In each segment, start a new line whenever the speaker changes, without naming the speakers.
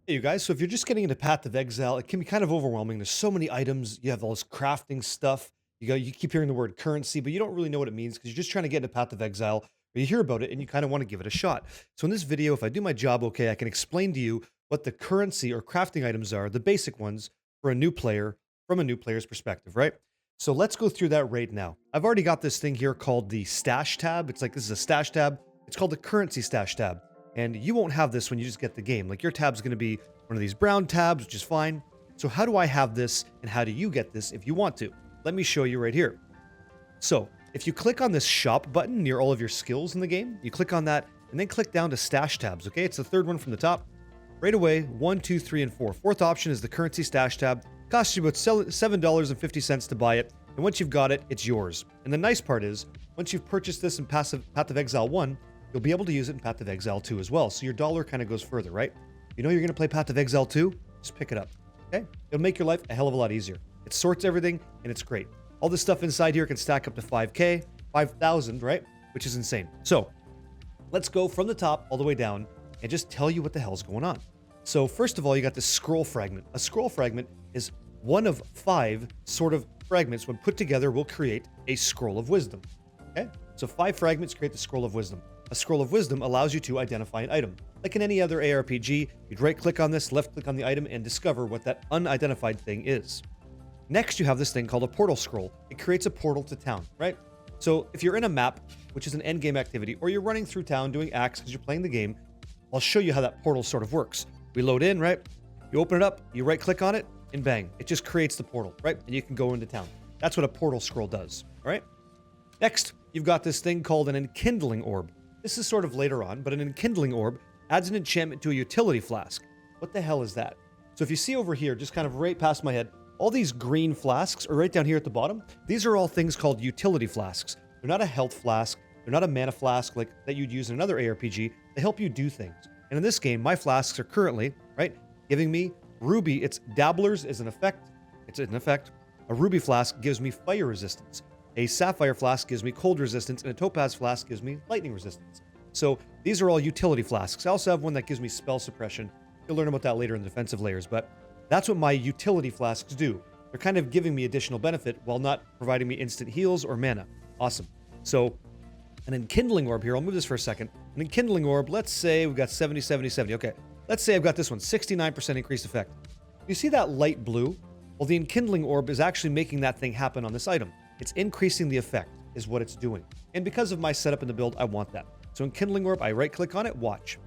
Hey, you guys. So if you're just getting into Path of Exile, it can be kind of overwhelming. There's so many items. You have all this crafting stuff. You keep hearing the word currency, but you don't really know what it means because you're just trying to get into Path of Exile, or you hear about it and you kind of want to give it a shot. So in this video, if I do my job okay, I can explain to you what the currency or crafting items are, the basic ones for a new player from a new player's perspective, right? So let's go through that right now. I've already got this thing here called the stash tab. It's like this is a stash tab. It's called the currency stash tab. And you won't have this when you just get the game. Like your tab's going to be one of these brown tabs, which is fine. So how do I have this and how do you get this if you want to? Let me show you right here. So if you click on this shop button near all of your skills in the game, you click on that and then click down to stash tabs. Okay, it's the third one from the top. Right away, 1, 2, 3, and 4. Fourth option is the currency stash tab. Costs you about $7.50 to buy it. And once you've got it, it's yours. And the nice part is, once you've purchased this in Path of Exile 1, you'll be able to use it in Path of Exile 2 as well. So your dollar kind of goes further, right? You know you're going to play Path of Exile 2? Just pick it up, okay? It'll make your life a hell of a lot easier. It sorts everything, and it's great. All this stuff inside here can stack up to 5K, 5,000, right? Which is insane. So let's go from the top all the way down and just tell you what the hell's going on. So first of all, you got this scroll fragment. A scroll fragment is one of 5 sort of fragments when put together will create a scroll of wisdom, okay? So 5 fragments create the scroll of wisdom. A scroll of wisdom allows you to identify an item. Like in any other ARPG, you'd right-click on this, left-click on the item, and discover what that unidentified thing is. Next, you have this thing called a portal scroll. It creates a portal to town, right? So if you're in a map, which is an endgame activity, or you're running through town doing acts because you're playing the game, I'll show you how that portal sort of works. We load in, right? You open it up, you right-click on it, and bang, it just creates the portal, right? And you can go into town. That's what a portal scroll does, all right? Next, you've got this thing called an Enkindling Orb. This is sort of later on, but an Enkindling Orb adds an enchantment to a utility flask. What the hell is that? So if you see over here, just kind of right past my head, all these green flasks are right down here at the bottom. These are all things called utility flasks. They're not a health flask. They're not a mana flask like that you'd use in another ARPG. They help you do things. And in this game, my flasks are currently, right, giving me ruby. It's dabblers is an effect. It's an effect. A ruby flask gives me fire resistance. A sapphire flask gives me cold resistance, and a topaz flask gives me lightning resistance. So these are all utility flasks. I also have one that gives me spell suppression. You'll learn about that later in the defensive layers, but that's what my utility flasks do. They're kind of giving me additional benefit while not providing me instant heals or mana. Awesome. So an Enkindling Orb here, I'll move this for a second. An Enkindling Orb, let's say we've got 70, 70, 70. Okay, let's say I've got this one, 69% increased effect. You see that light blue? Well, the Enkindling Orb is actually making that thing happen on this item. It's increasing the effect is what it's doing. And because of my setup in the build, I want that. So Enkindling Orb, I right-click on it, watch.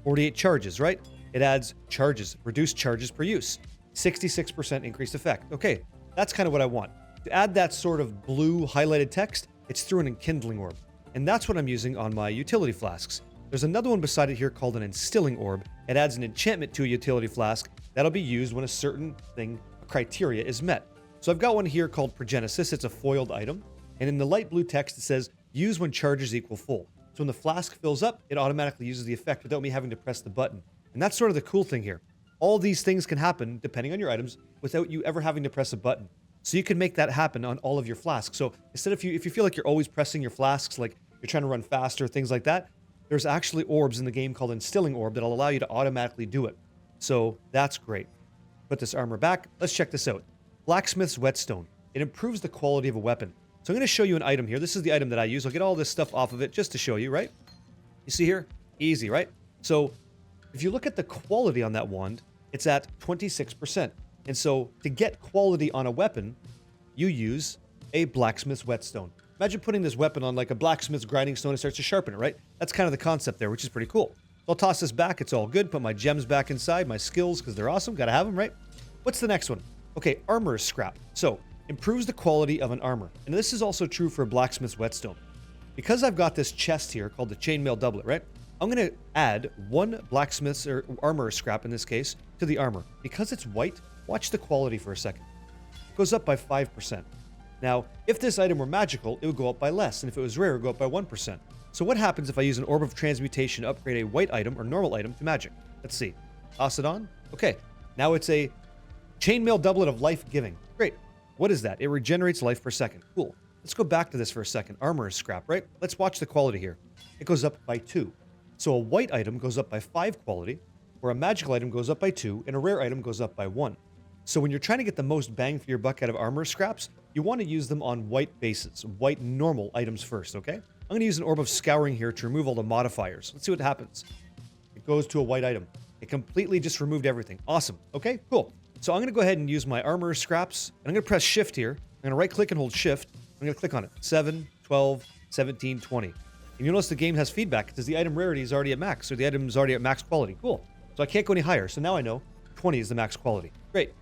48 charges, right? It adds charges, reduced charges per use. 66% increased effect. Okay, that's kind of what I want. To add that sort of blue highlighted text, it's through an Enkindling Orb. And that's what I'm using on my utility flasks. There's another one beside it here called an Instilling Orb. It adds an enchantment to a utility flask that'll be used when a certain thing, a criteria is met. So I've got one here called Progenesis. It's a foiled item. And in the light blue text, it says, use when charges equal full. So when the flask fills up, it automatically uses the effect without me having to press the button. And that's sort of the cool thing here. All these things can happen, depending on your items, without you ever having to press a button. So you can make that happen on all of your flasks. So instead of if you feel like you're always pressing your flasks, like you're trying to run faster, things like that, there's actually orbs in the game called Instilling Orb that'll allow you to automatically do it. So that's great. Put this armor back. Let's check this out. Blacksmith's Whetstone. It improves the quality of a weapon. So I'm going to show you an item here. This is the item that I use. I'll get all this stuff off of it just to show you, right? You see here? Easy, right? So if you look at the quality on that wand, it's at 26%. And so to get quality on a weapon, you use a blacksmith's whetstone. Imagine putting this weapon on like a blacksmith's grinding stone and starts to sharpen it, right? That's kind of the concept there, which is pretty cool. So I'll toss this back. It's all good. Put my gems back inside, my skills, because they're awesome. Got to have them, right? What's the next one? Okay, armor scrap. So improves the quality of an armor. And this is also true for a blacksmith's whetstone. Because I've got this chest here called the chainmail doublet, right? I'm going to add 1 blacksmith's or armor scrap in this case to the armor. Because it's white, watch the quality for a second. It goes up by 5%. Now, if this item were magical, it would go up by less. And if it was rare, it would go up by 1%. So what happens if I use an Orb of Transmutation to upgrade a white item or normal item to magic? Let's see. Toss it on. Okay. Now it's a chainmail doublet of life giving. Great. What is that? It regenerates life per second. Cool. Let's go back to this for a second. Armor is scrap, right? Let's watch the quality here. It goes up by 2. So a white item goes up by 5 quality. where a magical item goes up by 2 and a rare item goes up by 1. So when you're trying to get the most bang for your buck out of armor scraps, you want to use them on white bases, white normal items first, okay? I'm going to use an Orb of Scouring here to remove all the modifiers. Let's see what happens. It goes to a white item. It completely just removed everything. Awesome. Okay, cool. So I'm going to go ahead and use my armor scraps, and I'm going to press Shift here. I'm going to right-click and hold Shift. I'm going to click on it. 7, 12, 17, 20. And you'll notice the game has feedback because the item rarity is already at max, or the item is already at max quality. Cool. So I can't go any higher. So now I know 20 is the max quality. Great.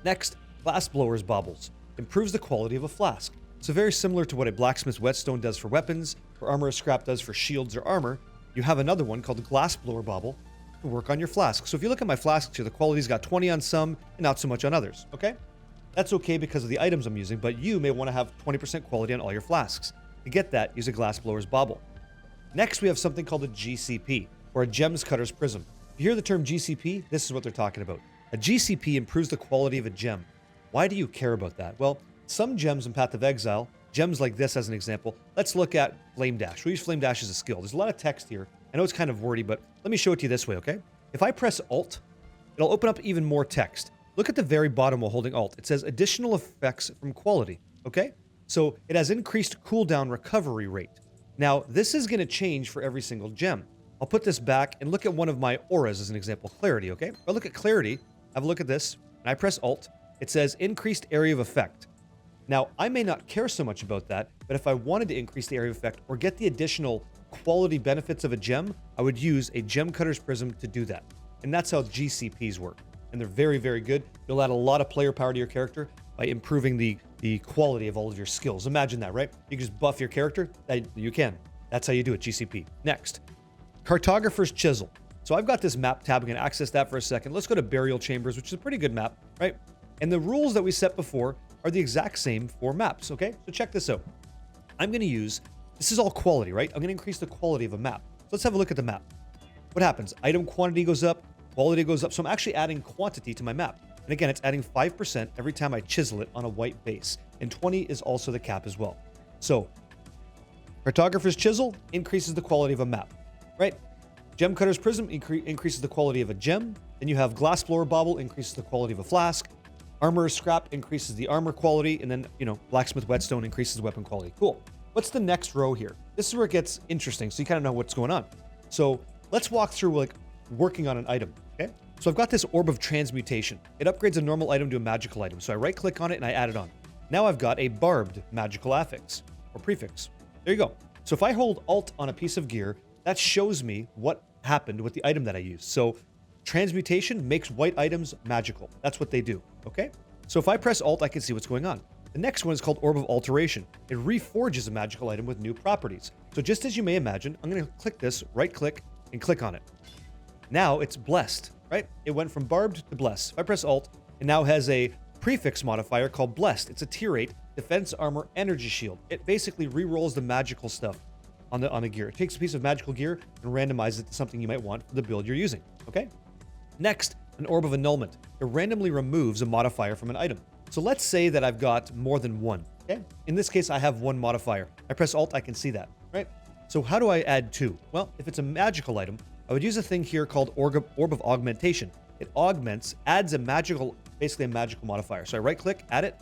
Next, Glassblower's Baubles. Improves the quality of a flask. So very similar to what a Blacksmith's Whetstone does for weapons, or Armor Scrap does for shields or armor, you have another one called the Glassblower Bauble to work on your flask. So if you look at my flasks here, the quality's got 20 on some and not so much on others, okay? That's okay because of the items I'm using, but you may want to have 20% quality on all your flasks. To get that, use a Glassblower's Bauble. Next, we have something called a GCP, or a Gemcutter's Prism. If you hear the term GCP, this is what they're talking about. A GCP improves the quality of a gem. Why do you care about that? Well, some gems in Path of Exile, gems like this as an example, let's look at Flame Dash. We'll use Flame Dash as a skill. There's a lot of text here. I know it's kind of wordy, but let me show it to you this way, okay? If I press Alt, it'll open up even more text. Look at the very bottom while holding Alt. It says additional effects from quality, okay? So it has increased cooldown recovery rate. Now, this is going to change for every single gem. I'll put this back and look at one of my auras as an example, Clarity, okay? If I look at Clarity, have a look at this, and I press Alt, it says increased area of effect. Now, I may not care so much about that, but if I wanted to increase the area of effect or get the additional quality benefits of a gem, I would use a Gemcutter's Prism to do that. And that's how GCPs work. And they're very, very good. You'll add a lot of player power to your character by improving the quality of all of your skills. Imagine that, right? You can just buff your character. You can. That's how you do it, GCP. Next, Cartographer's Chisel. So I've got this map tab. I'm going to access that for a second. Let's go to Burial Chambers, which is a pretty good map, right? And the rules that we set before are the exact same for maps, okay? So check this out. I'm going to use, this is all quality, right? I'm going to increase the quality of a map. So let's have a look at the map. What happens? Item quantity goes up, quality goes up. So I'm actually adding quantity to my map. And again, it's adding 5% every time I chisel it on a white base. And 20 is also the cap as well. So Cartographer's Chisel increases the quality of a map, right? Gemcutter's Prism increases the quality of a gem. Then you have Glassblower Bauble increases the quality of a flask. Armor Scrap increases the armor quality. And then, Blacksmith Whetstone increases weapon quality. Cool. What's the next row here? This is where it gets interesting. So you kind of know what's going on. So let's walk through working on an item, okay? So I've got this Orb of Transmutation. It upgrades a normal item to a magical item. So I right click on it and I add it on. Now I've got a barbed magical affix or prefix. There you go. So if I hold Alt on a piece of gear, that shows me what happened with the item that I used. So transmutation makes white items magical. That's what they do, okay? So if I press Alt, I can see what's going on. The next one is called Orb of Alteration. It reforges a magical item with new properties. So just as you may imagine, I'm going to click this, right click, and click on it. Now it's blessed, right? It went from barbed to blessed. If I press Alt, it now has a prefix modifier called blessed. It's a tier 8 defense armor energy shield. It basically re-rolls the magical stuff on the gear. It takes a piece of magical gear and randomizes it to something you might want for the build you're using, okay? Next, an Orb of Annulment. It randomly removes a modifier from an item. So let's say that I've got more than one, okay? In this case, I have one modifier. I press Alt, I can see that, right? So how do I add 2? Well, if it's a magical item, I would use a thing here called Orb of Augmentation. It augments, adds basically a magical modifier. So I right click, add it,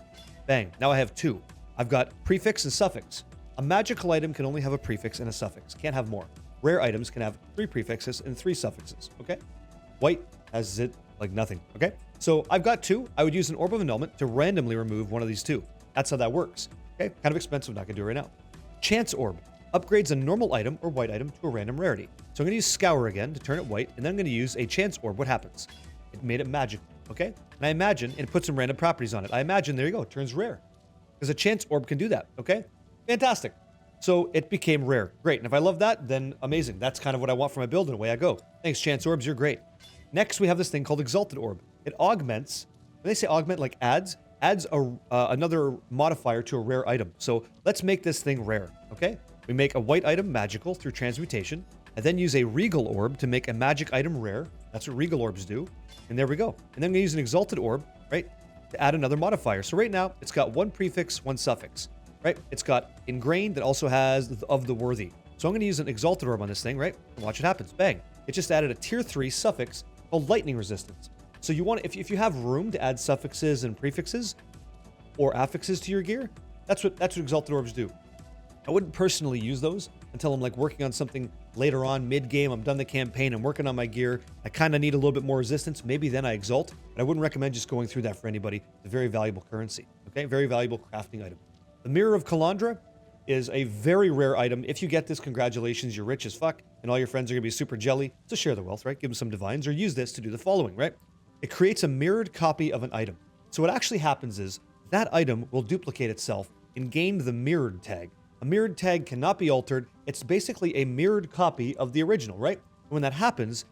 bang. Now I have 2. I've got prefix and suffix. A magical item can only have a prefix and a suffix. Can't have more. Rare items can have 3 prefixes and 3 suffixes, okay? White has it like nothing, okay? So I've got 2. I would use an Orb of Annulment to randomly remove one of these 2. That's how that works, okay? Kind of expensive, not gonna do it right now. Chance Orb upgrades a normal item or white item to a random rarity. So I'm gonna use Scour again to turn it white, and then I'm gonna use a Chance Orb. What happens? It made it magical, okay? And I imagine, and it puts some random properties on it. I imagine, there you go, it turns rare. Because a Chance Orb can do that, okay? Fantastic. So it became rare. Great. And if I love that, then amazing. That's kind of what I want for my build, and away I go. Thanks, Chance Orbs. You're great. Next, we have this thing called Exalted Orb. It augments, when they say augment, like adds another modifier to a rare item. So let's make this thing rare, okay? We make a white item magical through transmutation, and then use a Regal Orb to make a magic item rare. That's what Regal Orbs do. And there we go. And then we use an Exalted Orb, right, to add another modifier. So right now, it's got 1 prefix, 1 suffix. Right? It's got Ingrained that also has of the worthy. So I'm going to use an Exalted Orb on this thing, right? And watch what happens. Bang. it just added a tier 3 suffix called lightning resistance. So you want, if you have room to add suffixes and prefixes or affixes to your gear, that's what Exalted Orbs do. I wouldn't personally use those until I'm like working on something later on, mid-game, I'm done the campaign, I'm working on my gear, I kind of need a little bit more resistance, maybe then I exalt, but I wouldn't recommend just going through that for anybody. It's a very valuable currency, okay? Very valuable crafting item. The Mirror of Kalandra is a very rare item. If you get this, congratulations, you're rich as fuck, and all your friends are gonna be super jelly, so share the wealth, right? Give them some divines, or use this to do the following, right? It creates a mirrored copy of an item. So what actually happens is, that item will duplicate itself and gain the mirrored tag. A mirrored tag cannot be altered. It's basically a mirrored copy of the original, right? When that happens,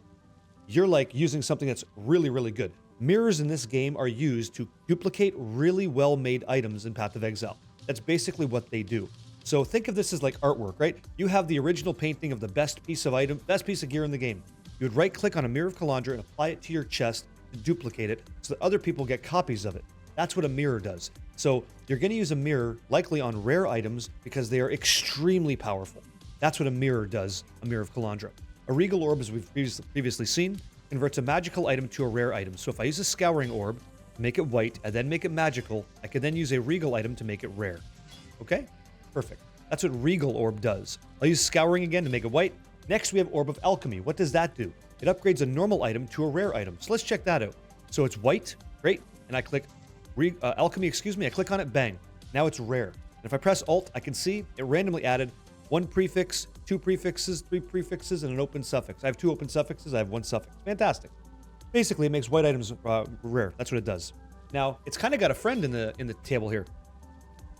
you're like using something that's really, really good. Mirrors in this game are used to duplicate really well-made items in Path of Exile. That's basically what they do. So think of this as like artwork, right? You have the original painting of the best piece of gear in the game. You would right-click on a Mirror of Kalandra and apply it to your chest to duplicate it so that other people get copies of it. That's what a mirror does. So you're going to use a mirror likely on rare items because they are extremely powerful. That's what a mirror does, a Mirror of Kalandra. A Regal Orb, as we've previously seen, converts a magical item to a rare item. So if I use a Scouring Orb to make it white and then make it magical, I can then use a Regal item to make it rare. Okay? Perfect. That's what Regal Orb does. I'll use Scouring again to make it white. Next, we have Orb of Alchemy. What does that do? It upgrades a normal item to a rare item. So let's check that out. So it's white, great, and I click Alchemy, I click on it, bang. Now it's rare. And if I press Alt, I can see it randomly added 1 prefix, 2 prefixes, 3 prefixes, and an open suffix. I have 2 open suffixes, I have 1 suffix. Fantastic. Basically, it makes white items rare. That's what it does. Now, it's kind of got a friend in the table here.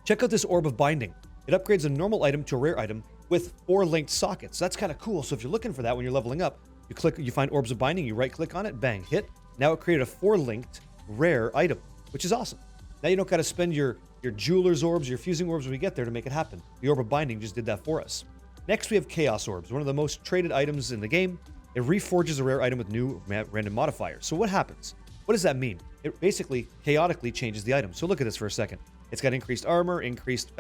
Check out this Orb of Binding. It upgrades a normal item to a rare item with 4 linked sockets. That's kind of cool. So if you're looking for that when you're leveling up, you find Orbs of Binding, you right-click on it, bang, hit. Now it created a 4 linked rare item, which is awesome. Now you don't got to spend your Jeweler's Orbs, your Fusing Orbs when we get there to make it happen. The Orb of Binding just did that for us. Next, we have Chaos Orbs, one of the most traded items in the game. It reforges a rare item with new random modifiers. So what happens? What does that mean? It basically chaotically changes the item. So look at this for a second. It's got increased armor, increased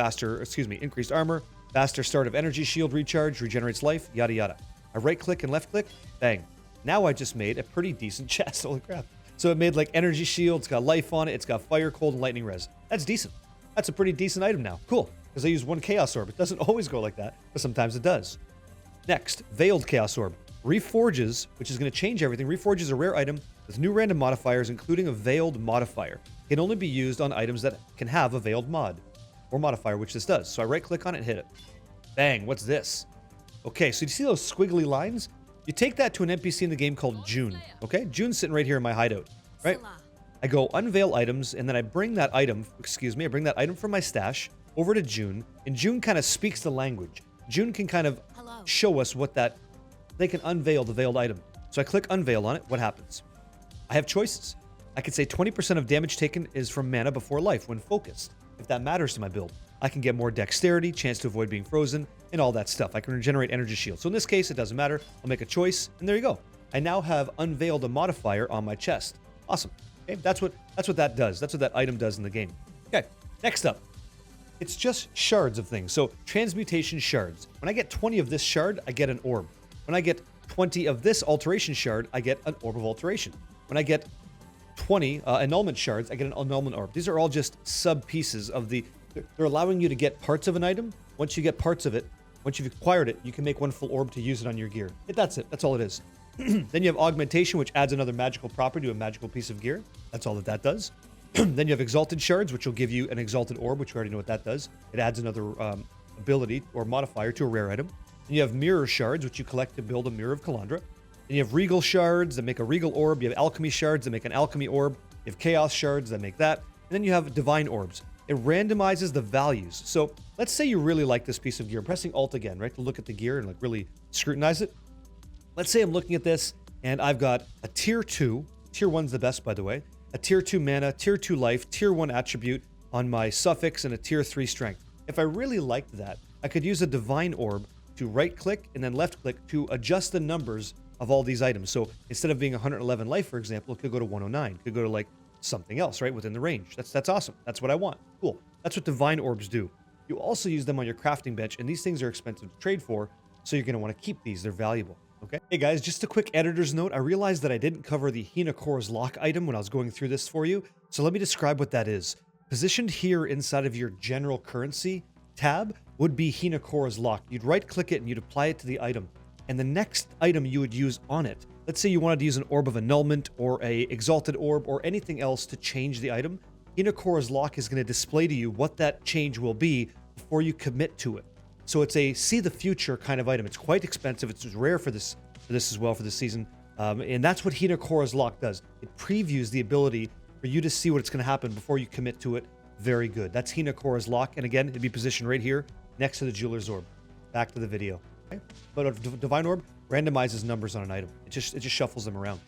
armor, faster start of energy shield recharge, regenerates life, yada yada. I right-click and left-click, bang. Now I just made a pretty decent chest, holy crap. So it made like energy shield, it's got life on it, it's got fire, cold, and lightning res. That's decent. That's a pretty decent item now. Cool, because I use 1 Chaos Orb. It doesn't always go like that, but sometimes it does. Next, Veiled Chaos Orb. Reforges, which is going to change everything, reforges a rare item with new random modifiers, including a Veiled modifier. It can only be used on items that can have a Veiled mod or modifier, which this does. So I right-click on it and hit it. Bang, what's this? Okay, so you see those squiggly lines? You take that to an NPC in the game called June, okay? June's sitting right here in my hideout, right? I go unveil items, and then I bring that item, from my stash over to June, and June kind of speaks the language. June can kind of show us they can unveil the veiled item. So I click unveil on it, what happens? I have choices. I could say 20% of damage taken is from mana before life when focused, if that matters to my build. I can get more dexterity, chance to avoid being frozen, and all that stuff. I can regenerate energy shield. So in this case, it doesn't matter. I'll make a choice, and there you go. I now have unveiled a modifier on my chest. Awesome. Okay, that's what that does. That's what that item does in the game. Okay, next up. It's just shards of things. So transmutation shards. When I get 20 of this shard, I get an orb. When I get 20 of this alteration shard, I get an Orb of Alteration. When I get 20 annulment shards, I get an annulment orb. These are all just sub pieces of the... They're allowing you to get parts of an item. Once you get parts of it, once you've acquired it, you can make 1 full orb to use it on your gear. That's it. That's all it is. Then you have Augmentation, which adds another magical property to a magical piece of gear. That's all that does. Then you have Exalted Shards, which will give you an Exalted Orb, which we already know what that does. It adds another ability or modifier to a rare item. Then you have Mirror Shards, which you collect to build a Mirror of Kalandra. Then you have Regal Shards that make a Regal Orb. You have Alchemy Shards that make an Alchemy Orb. You have Chaos Shards that make that. And then you have Divine Orbs. It randomizes the values. So let's say you really like this piece of gear. I'm pressing Alt again, right, to look at the gear and like really scrutinize it. Let's say I'm looking at this and I've got a tier 2. Tier 1's the best, by the way. A tier 2 mana, tier 2 life, tier 1 attribute on my suffix, and a tier 3 strength. If I really liked that, I could use a Divine Orb to right-click and then left-click to adjust the numbers of all these items. So instead of being 111 life, for example, it could go to 109. It could go to like something else, right, within the range. That's awesome. That's what I want. Cool. That's what Divine Orbs do. You also use them on your crafting bench, and these things are expensive to trade for, so you're going to want to keep these. They're valuable. Okay. Hey guys, just a quick editor's note. I realized that I didn't cover the Hinekora's lock item when I was going through this for you. So let me describe what that is. Positioned here inside of your general currency tab would be Hinekora's lock. You'd right click it and you'd apply it to the item. And the next item you would use on it, let's say you wanted to use an Orb of Annulment or a Exalted Orb or anything else to change the item, Hinekora's lock is going to display to you what that change will be before you commit to it. So it's a see the future kind of item. It's quite expensive. It's rare for this as well for this season. And that's what Hinekora's lock does. It previews the ability for you to see what's going to happen before you commit to it. Very good. That's Hinekora's lock. And again, it'd be positioned right here next to the Jeweler's Orb. Back to the video. Okay? But a Divine Orb randomizes numbers on an item. It just shuffles them around.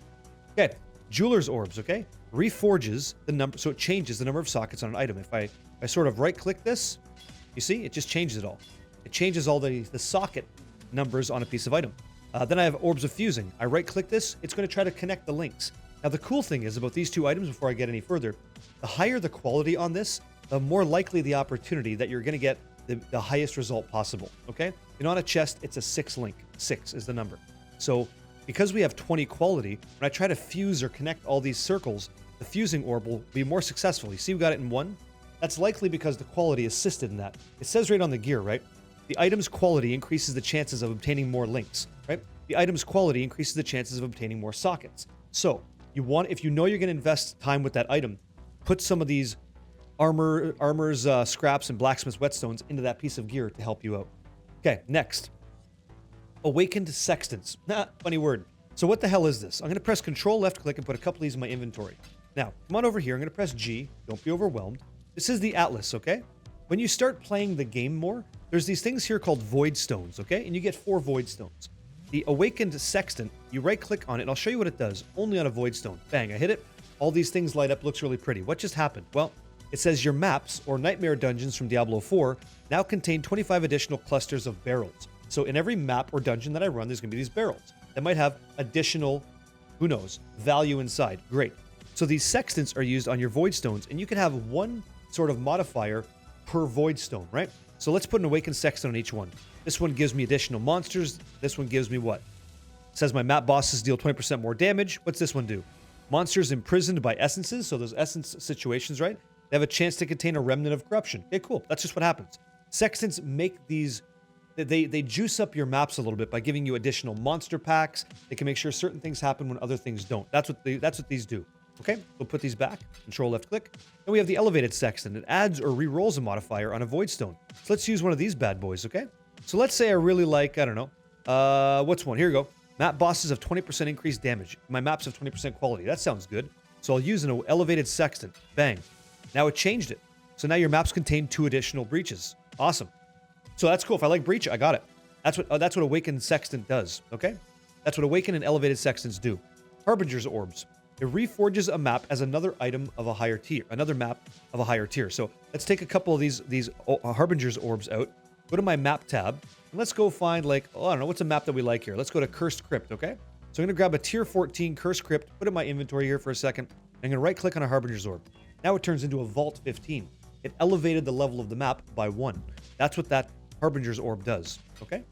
Okay. Jeweler's Orbs, okay? Reforges the number, so it changes the number of sockets on an item. If I sort of right-click this, you see, it just changes it all. It changes all the socket numbers on a piece of item. Then I have Orbs of Fusing. I right-click this, it's going to try to connect the links. Now, the cool thing is about these two items, before I get any further, the higher the quality on this, the more likely the opportunity that you're going to get the highest result possible, okay? And on a chest, it's a 6 link. 6 is the number. So, because we have 20 quality, when I try to fuse or connect all these circles, the Fusing Orb will be more successful. You see we got it in 1? That's likely because the quality assisted in that. It says right on the gear, right? The item's quality increases the chances of obtaining more links, right? The item's quality increases the chances of obtaining more sockets. So, if you know you're going to invest time with that item, put some of these armors, scraps, and blacksmith whetstones into that piece of gear to help you out. Okay, next. Awakened Sextants. Funny word. So what the hell is this? I'm going to press Control left click and put a couple of these in my inventory. Now, come on over here. I'm going to press G. Don't be overwhelmed. This is the Atlas, okay? When you start playing the game more, there's these things here called Void Stones, okay? And you get 4 Void Stones. The Awakened Sextant, you right-click on it, and I'll show you what it does. Only on a Void Stone. Bang, I hit it. All these things light up. Looks really pretty. What just happened? Well, it says your maps, or Nightmare Dungeons from Diablo 4, now contain 25 additional clusters of barrels. So in every map or dungeon that I run, there's going to be these barrels that might have additional, who knows, value inside. Great. So these sextants are used on your Void Stones, and you can have one sort of modifier per Void Stone, right? So let's put an Awakened Sextant on each one. This one gives me additional monsters. This one gives me what? It says my map bosses deal 20% more damage. What's this one do? Monsters imprisoned by essences. So those essence situations, right? They have a chance to contain a remnant of corruption. Okay, cool. That's just what happens. Sextants make these... They juice up your maps a little bit by giving you additional monster packs. They can make sure certain things happen when other things don't. That's what these do. Okay, we'll put these back. Control left click. Then we have the Elevated Sextant. It adds or re-rolls a modifier on a Void Stone. So let's use one of these bad boys, okay? So let's say I really like, I don't know, what's one? Here we go. Map bosses have 20% increased damage. My maps have 20% quality. That sounds good. So I'll use an Elevated Sextant. Bang. Now it changed it. So now your maps contain 2 additional breaches. Awesome. So that's cool. If I like breach, I got it. That's what Awakened Sextant does, okay? That's what Awakened and Elevated Sextants do. Harbinger's Orbs. It reforges a map as another item of a higher tier, another map of a higher tier. So let's take a couple of these Harbinger's Orbs out. Go to my map tab, and let's go find like, I don't know, what's a map that we like here? Let's go to Cursed Crypt, okay? So I'm going to grab a tier 14 Cursed Crypt, put it in my inventory here for a second. I'm going to right click on a Harbinger's Orb. Now it turns into a Vault 15. It elevated the level of the map by 1. That's what that Harbinger's Orb does, okay?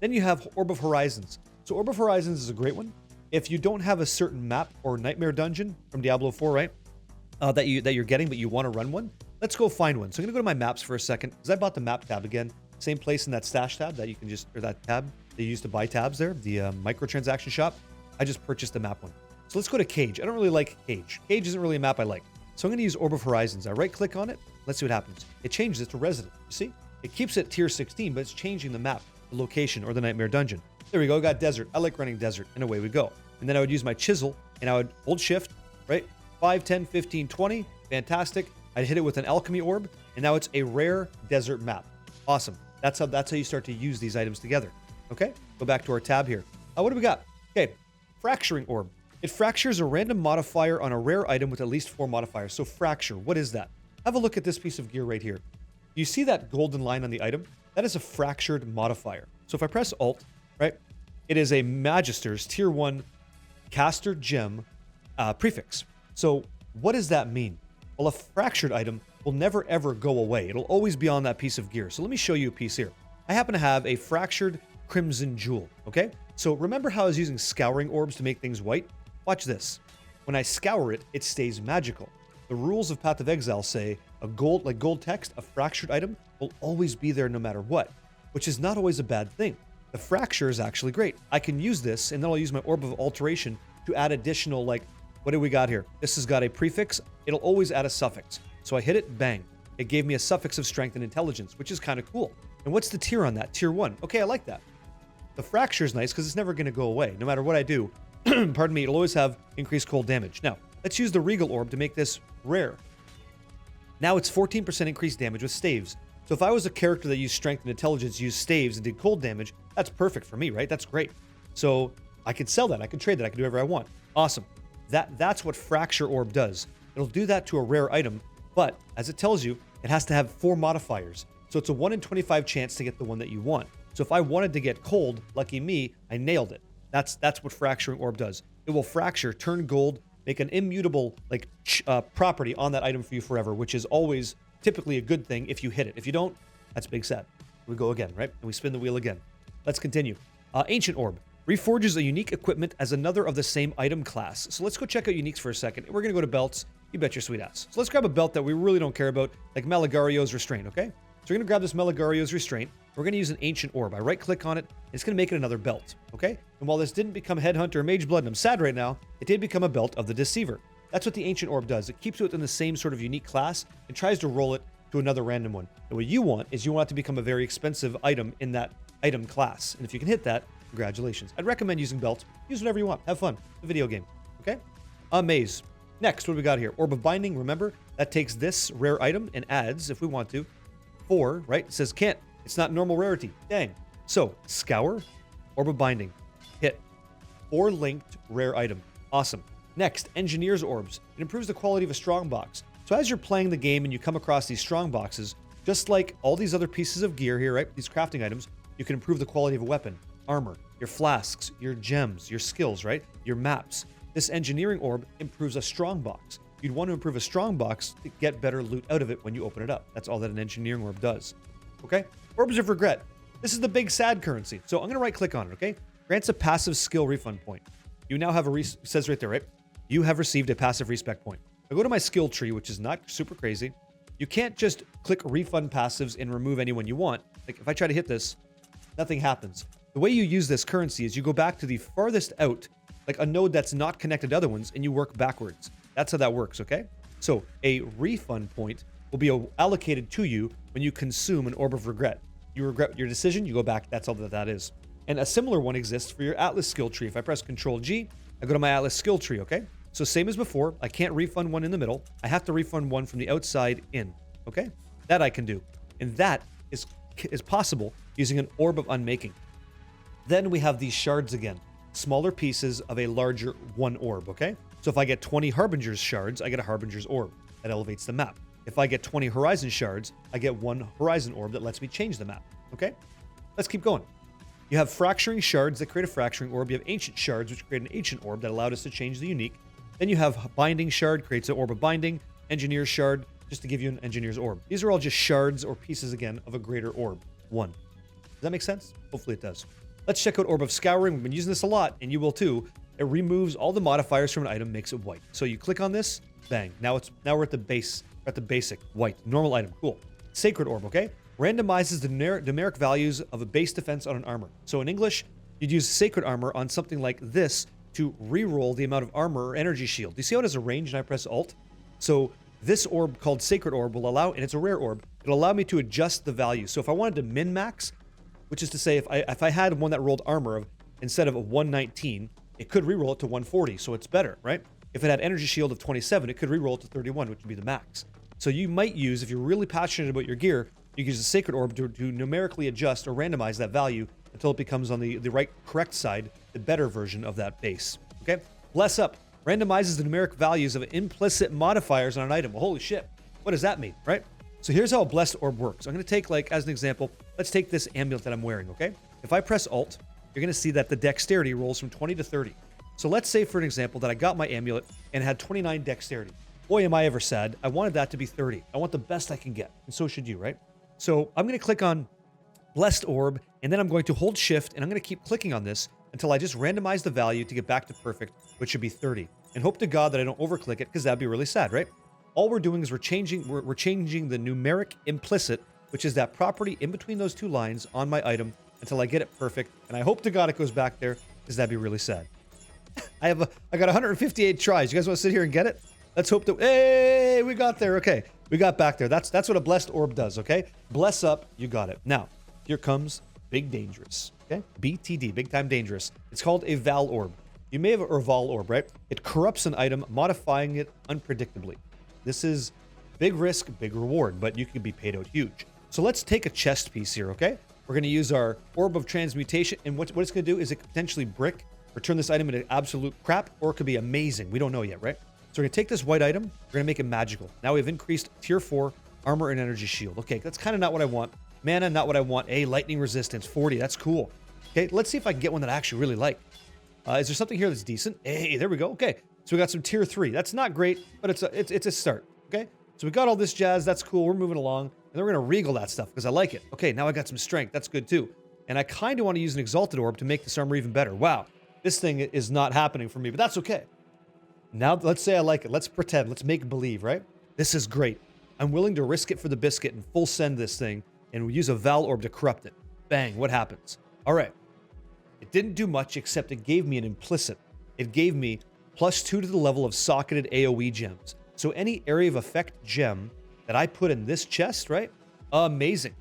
Then you have Orb of Horizons. So Orb of Horizons is a great one. If you don't have a certain map or nightmare dungeon from Diablo 4, right, that you're getting, but you want to run one, let's go find one. So I'm going to go to my maps for a second, because I bought the map tab again. Same place in that stash tab that you can just, or that tab that you used to buy tabs there, the microtransaction shop. I just purchased the map one. So let's go to Cage. I don't really like Cage. Cage isn't really a map I like. So I'm going to use Orb of Horizons. I right-click on it. Let's see what happens. It changes it to Resident. You see? It keeps it tier 16, but it's changing the map, the location, or the Nightmare Dungeon. There we go. Got Desert. I like running Desert, and away we go. And then I would use my Chisel, and I would hold Shift, right? 5, 10, 15, 20. Fantastic. I'd hit it with an Alchemy Orb, and now it's a rare desert map. Awesome. That's how you start to use these items together. Okay? Go back to our tab here. What do we got? Okay. Fracturing Orb. It fractures a random modifier on a rare item with at least 4 modifiers. So Fracture, what is that? Have a look at this piece of gear right here. You see that golden line on the item? That is a fractured modifier. So if I press Alt, right, it is a Magister's Tier 1 Caster Gem prefix. So what does that mean? Well, a fractured item will never ever go away. It'll always be on that piece of gear. So let me show you a piece here. I happen to have a fractured Crimson Jewel, okay? So remember how I was using Scouring Orbs to make things white? Watch this. When I scour it, it stays magical. The rules of Path of Exile say a gold text, a fractured item, will always be there no matter what, which is not always a bad thing. The fracture is actually great. I can use this, and then I'll use my Orb of Alteration to add additional, like, what do we got here? This has got a prefix. It'll always add a suffix. So I hit it, bang. It gave me a suffix of strength and intelligence, which is kind of cool. And what's the tier on that? Tier 1. Okay, I like that. The fracture is nice because it's never going to go away. No matter what I do, pardon me, it'll always have increased cold damage. Now, let's use the Regal Orb to make this rare. Now it's 14% increased damage with staves. So if I was a character that used strength and intelligence, used staves, and did cold damage, that's perfect for me, right? That's great. So I could sell that. I could trade that. I could do whatever I want. Awesome. That's what Fracture Orb does. It'll do that to a rare item, but as it tells you, it has to have 4 modifiers. So it's a 1 in 25 chance to get the one that you want. So if I wanted to get cold, lucky me, I nailed it. That's what Fracturing Orb does. It will fracture, turn gold, make an immutable property on that item for you forever, which is always typically a good thing if you hit it. If you don't, that's big sad. We go again, right? And we spin the wheel again. Let's continue. Ancient Orb. Reforges a unique equipment as another of the same item class. So let's go check out uniques for a second. We're going to go to belts. You bet your sweet ass. So let's grab a belt that we really don't care about, like Meligario's Restraint, okay? So we're going to grab this Meligario's Restraint. We're going to use an Ancient Orb. I right-click on it. It's going to make it another belt, okay? And while this didn't become Headhunter or Mage Blood, and I'm sad right now, it did become a belt of the Deceiver. That's what the Ancient Orb does. It keeps it within the same sort of unique class and tries to roll it to another random one. And what you want is you want it to become a very expensive item in that item class. And if you can hit that, congratulations. I'd recommend using belts. Use whatever you want. Have fun. It's a video game, okay? Maze. Next, what do we got here? Orb of Binding. Remember, that takes this rare item and adds, if we want to, 4, right? It says can't. It's not normal rarity. Dang. So, Scour, Orb of Binding. Hit. 4 linked rare item. Awesome. Next, Engineer's Orbs. It improves the quality of a strong box. So as you're playing the game and you come across these strong boxes, just like all these other pieces of gear here, right? These crafting items, you can improve the quality of a weapon, armor, your flasks, your gems, your skills, right? Your maps. This Engineering Orb improves a strong box. You'd want to improve a strong box to get better loot out of it when you open it up. That's all that an Engineering Orb does. Okay? Orbs of Regret. This is the big sad currency. So I'm going to right click on it, okay? Grants a passive skill refund point. You now have it says right there, right? You have received a passive respec point. I go to my skill tree, which is not super crazy. You can't just click refund passives and remove anyone you want. Like if I try to hit this, nothing happens. The way you use this currency is you go back to the farthest out, like a node that's not connected to other ones, and you work backwards. That's how that works, okay? So a refund point will be allocated to you when you consume an Orb of Regret. You regret your decision, you go back. That's all that is. And a similar one exists for your Atlas skill tree. If I press Control G, I go to my Atlas skill tree, okay? So same as before, I can't refund one in the middle. I have to refund one from the outside in, okay? That I can do. And that is possible using an Orb of Unmaking. Then we have these shards again. Smaller pieces of a larger one orb, okay? So if I get 20 Harbinger's shards, I get a Harbinger's Orb. That elevates the map. If I get 20 Horizon shards, I get 1 Horizon Orb that lets me change the map, okay? Let's keep going. You have Fracturing Shards that create a Fracturing Orb. You have Ancient Shards, which create an Ancient Orb that allowed us to change the unique. Then you have Binding Shard, creates an Orb of Binding. Engineer's Shard, just to give you an Engineer's Orb. These are all just shards or pieces, again, of a greater orb. 1. Does that make sense? Hopefully it does. Let's check out Orb of Scouring. We've been using this a lot, and you will too. It removes all the modifiers from an item, makes it white. So you click on this, bang. Now we're at the base, we're at the basic, white, normal item, cool. Sacred Orb, okay? Randomizes the numeric values of a base defense on an armor. So in English, you'd use Sacred Armor on something like this to re-roll the amount of armor or energy shield. Do you see how it has a range and I press Alt? So this orb called Sacred Orb will allow, and it's a rare orb, it'll allow me to adjust the value. So if I wanted to min-max, which is to say if I had one that rolled armor of, instead of a 119, it could re-roll it to 140, so it's better, right? If it had energy shield of 27, it could re-roll it to 31, which would be the max. So you might use, if you're really passionate about your gear, you can use a Sacred Orb to numerically adjust or randomize that value until it becomes on the right, correct side, the better version of that base, okay? Bless Up randomizes the numeric values of implicit modifiers on an item. Well, holy shit, what does that mean, right? So here's how a Blessed Orb works. I'm going to take, like, as an example, let's take this amulet that I'm wearing, okay? If I press Alt, you're going to see that the dexterity rolls from 20 to 30. So let's say, for an example, that I got my amulet and had 29 dexterity. Boy, am I ever sad. I wanted that to be 30. I want the best I can get, and so should you, right? So I'm going to click on Blessed Orb, and then I'm going to hold shift and I'm going to keep clicking on this until I just randomize the value to get back to perfect, which should be 30. And hope to God that I don't overclick it, because that'd be really sad, right? All we're doing is we're changing the numeric implicit, which is that property in between those two lines on my item until I get it perfect. And I hope to God it goes back there, because that'd be really sad. I got 158 tries. You guys want to sit here and get it? Let's hope that, hey, we got there. Okay, we got back there. That's what a Blessed Orb does, okay? Bless up, you got it. Now, here comes Big Dangerous, okay? BTD, Big Time Dangerous. It's called a Vaal Orb. You may have, or Vaal Orb, right? It corrupts an item, modifying it unpredictably. This is big risk, big reward, but you can be paid out huge. So let's take a chest piece here, okay? We're going to use our Orb of Transmutation, and what it's going to do is it could potentially brick or turn this item into absolute crap, or it could be amazing. We don't know yet, right? So we're going to take this white item, we're going to make it magical. Now we've increased tier 4 armor and energy shield. Okay, that's kind of not what I want. Mana, not what I want. Lightning resistance, 40. That's cool. Okay, let's see if I can get one that I actually really like. Is there something here that's decent? Hey, there we go. Okay, so we got some tier 3. That's not great, but it's a start. Okay, so we got all this jazz. That's cool. We're moving along, and then we're gonna regal that stuff because I like it. Okay, now I got some strength. That's good too. And I kind of want to use an Exalted Orb to make this armor even better. Wow, this thing is not happening for me, but that's okay. Now let's say I like it. Let's pretend. Let's make believe. Right? This is great. I'm willing to risk it for the biscuit and full send this thing, and we use a Vaal Orb to corrupt it. Bang! What happens? All right. It didn't do much, except it gave me an implicit. It gave me +2 to the level of socketed AoE gems. So any area of effect gem that I put in this chest, right? Amazing.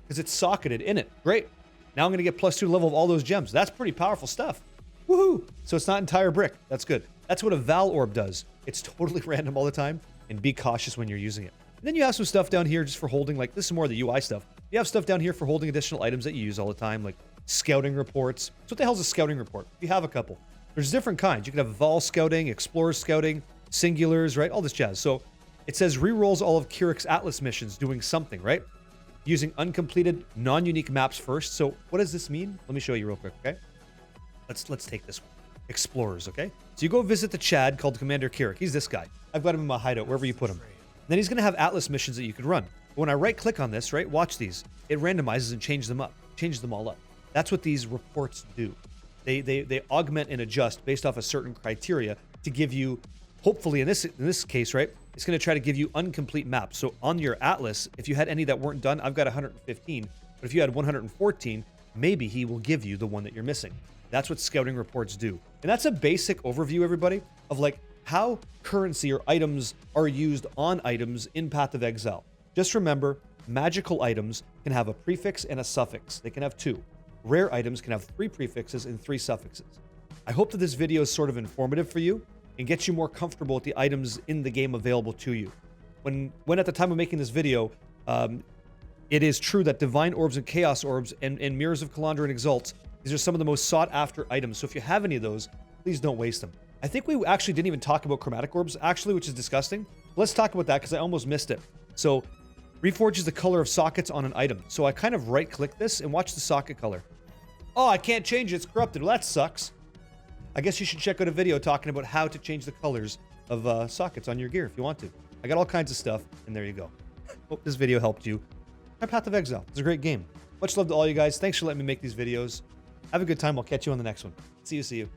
Because it's socketed in it. Great. Now I'm going to get +2 to the level of all those gems. That's pretty powerful stuff. Woohoo! So it's not entire brick. That's good. That's what a Vaal Orb does. It's totally random all the time, and be cautious when you're using it. And then you have some stuff down here just for holding, like, this is more of the UI stuff. You have stuff down here for holding additional items that you use all the time, like scouting reports. So what the hell is a scouting report? You have a couple. There's different kinds. You can have Vaal scouting, Explorer scouting, singulars, right? All this jazz. So it says rerolls all of Kirik's Atlas missions doing something, right? Using uncompleted, non-unique maps first. So what does this mean? Let me show you real quick, okay? Let's take this one. Explorers, okay? So you go visit the Chad called Commander Kirik. He's this guy. I've got him in my hideout, wherever you put him. Then he's going to have Atlas missions that you could run. But when I right-click on this, right, watch these. It randomizes and changes them all up. That's what these reports do. They augment and adjust based off a certain criteria to give you, hopefully in this case, right, it's going to try to give you incomplete maps. So on your Atlas, if you had any that weren't done, I've got 115. But if you had 114, maybe he will give you the one that you're missing. That's what scouting reports do. And that's a basic overview, everybody, of like how currency or items are used on items in Path of Exile. Just remember, magical items can have a prefix and a suffix. They can have 2. Rare items can have 3 prefixes and 3 suffixes. I hope that this video is sort of informative for you and gets you more comfortable with the items in the game available to you. When at the time of making this video, it is true that Divine Orbs and Chaos Orbs and Mirrors of Kalandra and Exalts, these are some of the most sought after items. So if you have any of those, please don't waste them. I think we actually didn't even talk about chromatic orbs, actually, which is disgusting. Let's talk about that because I almost missed it. So reforges the color of sockets on an item. So I kind of right-click this and watch the socket color. Oh, I can't change it. It's corrupted. Well, that sucks. I guess you should check out a video talking about how to change the colors of sockets on your gear if you want to. I got all kinds of stuff, and there you go. Hope this video helped you. My Path of Exile. It's a great game. Much love to all you guys. Thanks for letting me make these videos. Have a good time. I'll catch you on the next one. See you.